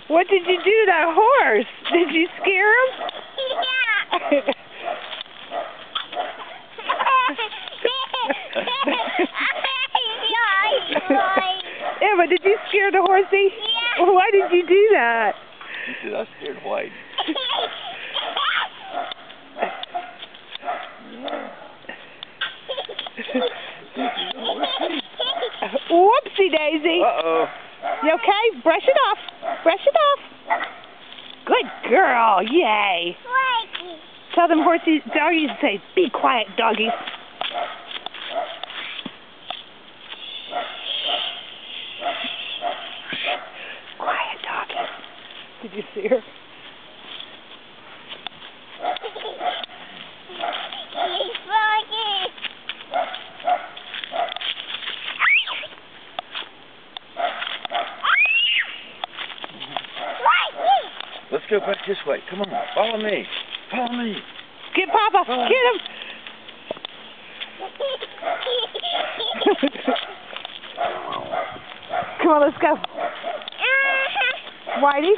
What did you do to that horse? Did you scare him? Yeah. Emma, did you scare the horsey? Yeah. Why did you do that? He said, I scared Whitey. Whoopsie daisy. Uh-oh. You okay? Brush it off. Brush it off. Good girl. Yay. Whitey. Tell them horsey doggies to say, be quiet, doggies. Quiet, doggies. Did you see her? He's foggy. Let's go back this way. Come on. Follow me. Follow me. Get Papa. Get him. Come on, let's go. Whitey.